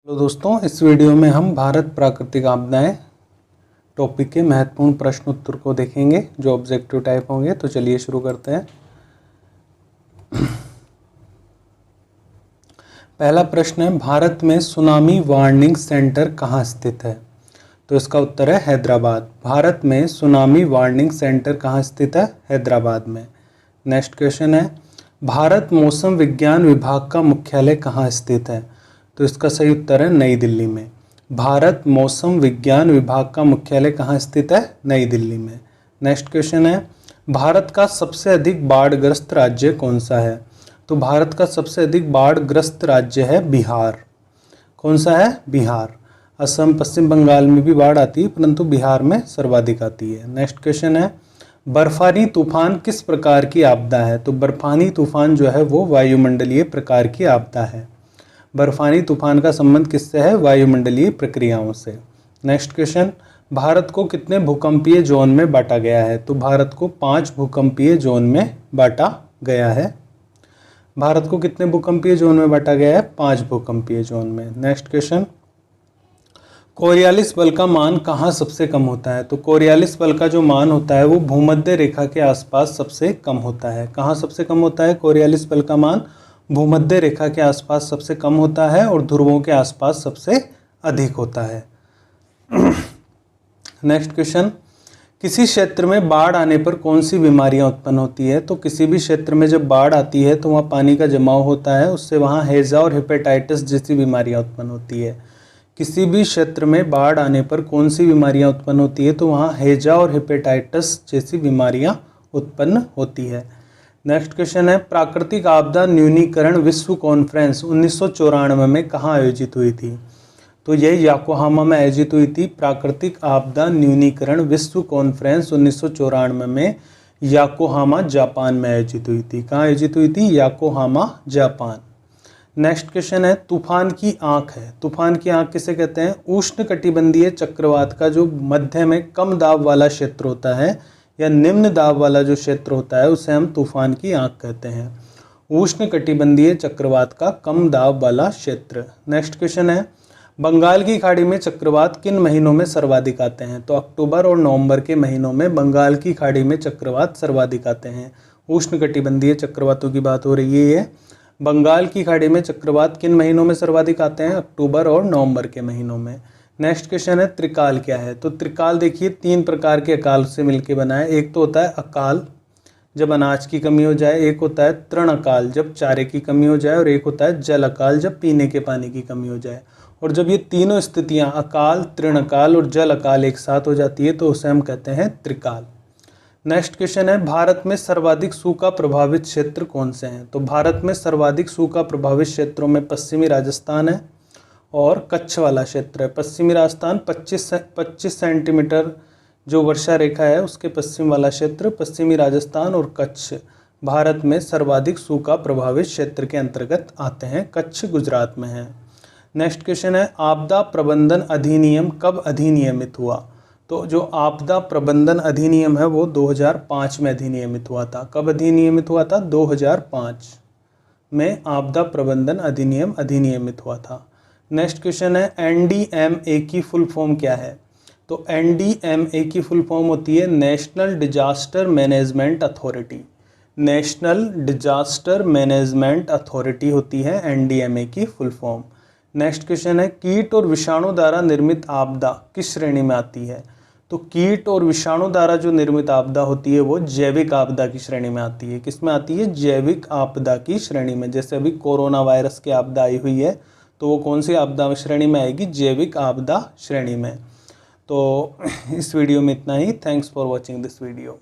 Hello दोस्तों, इस video में हम भारत प्राकृतिक आपदाएं टॉपिक के महत्वपूर्ण प्रश्न उत्तर को देखेंगे जो ऑब्जेक्टिव टाइप होंगे। तो चलिए शुरू करते हैं। पहला प्रश्न है, भारत में सुनामी वार्निंग सेंटर कहाँ स्थित है? तो इसका उत्तर है हैदराबाद। भारत में सुनामी वार्निंग सेंटर कहाँ स्थित है? हैदराबाद में। नेक्स्ट क्वेश्चन है, भारत मौसम विज्ञान विभाग का मुख्यालय कहाँ स्थित है? तो इसका सही उत्तर है नई दिल्ली में। भारत मौसम विज्ञान विभाग का मुख्यालय कहाँ स्थित है? नई दिल्ली में। नेक्स्ट क्वेश्चन है, भारत का सबसे अधिक बाढ़ग्रस्त राज्य कौन सा है? तो भारत का सबसे अधिक बाढ़ग्रस्त राज्य है बिहार। कौन सा है? बिहार। असम, पश्चिम बंगाल में भी बाढ़ आती है परंतु बिहार में सर्वाधिक आती है। नेक्स्ट क्वेश्चन है, बर्फानी तूफान किस प्रकार की आपदा है? तो बर्फानी तूफान जो है वो वायुमंडलीय प्रकार की आपदा है। बर्फानी तूफान का संबंध किससे है? वायुमंडलीय प्रक्रियाओं से। नेक्स्ट क्वेश्चन, भारत को कितने भूकंपीय जोन में बांटा गया है? तो भारत को 5 भूकंपीय जोन में बांटा गया है। भारत को कितने भूकंपीय जोन में बांटा गया है? 5 भूकंपीय जोन में। नेक्स्ट क्वेश्चन, कोरियालिस बल का मान कहाँ सबसे कम होता है? तो कोरियालिस बल का जो मान होता है वो भूमध्य रेखा के आसपास सबसे कम होता है। कहाँ सबसे कम होता है कोरियालिस बल का मान? भूमध्य रेखा के आसपास सबसे कम होता है और ध्रुवों के आसपास सबसे अधिक होता है। नेक्स्ट क्वेश्चन, किसी क्षेत्र में बाढ़ आने पर कौन सी बीमारियां उत्पन्न होती है? तो किसी भी क्षेत्र में जब बाढ़ आती है तो वहाँ पानी का जमाव होता है, उससे वहाँ हैजा और हेपेटाइटिस जैसी बीमारियां उत्पन्न होती है। किसी भी क्षेत्र में बाढ़ आने पर कौन सी बीमारियां उत्पन्न होती है? तो वहाँ हैजा और हेपेटाइटिस जैसी बीमारियां उत्पन्न होती है। नेक्स्ट क्वेश्चन है, प्राकृतिक आपदा न्यूनीकरण विश्व कॉन्फ्रेंस 1994 में कहाँ आयोजित हुई थी? तो यह योकोहामा में आयोजित हुई थी। प्राकृतिक आपदा न्यूनीकरण विश्व कॉन्फ्रेंस 1994 में योकोहामा जापान में आयोजित हुई थी। कहाँ आयोजित हुई थी? Yokohama Japan. नेक्स्ट क्वेश्चन है, तूफान की आंख है। तूफान की आंख किसे कहते हैं? उष्ण कटिबंधीय चक्रवात का जो मध्य में कम दाब वाला क्षेत्र होता है या निम्न दाब वाला जो क्षेत्र होता है उसे हम तूफान की आंख कहते हैं। उष्ण कटिबंधीय चक्रवात का कम दाब वाला क्षेत्र। नेक्स्ट क्वेश्चन है, बंगाल की खाड़ी में चक्रवात किन महीनों में सर्वाधिक आते हैं? तो अक्टूबर और नवंबर के महीनों में बंगाल की खाड़ी में चक्रवात सर्वाधिक आते हैं। उष्ण कटिबंधीय चक्रवातों की बात हो रही है। बंगाल की खाड़ी में चक्रवात किन महीनों में सर्वाधिक आते हैं? अक्टूबर और नवंबर के महीनों में। नेक्स्ट क्वेश्चन है, त्रिकाल क्या है? तो त्रिकाल देखिए 3 प्रकार के अकाल से मिलकर बना है। एक तो होता है अकाल जब अनाज की कमी हो जाए, एक होता है तृण अकाल जब चारे की कमी हो जाए और एक होता है जल अकाल जब पीने के पानी की कमी हो जाए। और जब ये तीनों स्थितियां अकाल, तृण अकाल और जल अकाल एक साथ हो जाती है तो उसे हम कहते हैं त्रिकाल। नेक्स्ट क्वेश्चन है, भारत में सर्वाधिक सूखा प्रभावित क्षेत्र कौन से हैं? तो भारत में सर्वाधिक सूखा प्रभावित क्षेत्रों में पश्चिमी राजस्थान है और कच्छ वाला क्षेत्र है। पश्चिमी राजस्थान 25 सेंटीमीटर जो वर्षा रेखा है उसके पश्चिम वाला क्षेत्र पश्चिमी राजस्थान और कच्छ भारत में सर्वाधिक सूखा प्रभावित क्षेत्र के अंतर्गत आते हैं। कच्छ गुजरात में है। नेक्स्ट क्वेश्चन है, आपदा प्रबंधन अधिनियम कब अधिनियमित हुआ? तो जो आपदा प्रबंधन अधिनियम है वो 2005 में अधिनियमित हुआ था। कब अधिनियमित हुआ था? 2005 में आपदा प्रबंधन अधिनियम अधिनियमित हुआ था। नेक्स्ट क्वेश्चन है, NDMA की फुल फॉर्म क्या है? तो NDMA की फुल फॉर्म होती है national disaster management authority. National disaster management authority होती है NDMA की फुल फॉर्म। नेक्स्ट क्वेश्चन है, कीट और विषाणु द्वारा निर्मित आपदा किस श्रेणी में आती है? तो कीट और विषाणु द्वारा जो निर्मित आपदा होती है वो जैविक आपदा की श्रेणी में आती है। किस में आती है? जैविक आपदा की श्रेणी में। जैसे अभी कोरोना वायरस की आपदा आई हुई है तो वो कौन सी आपदा श्रेणी में आएगी? जैविक आपदा श्रेणी में। तो इस वीडियो में इतना ही। Thanks for watching this video.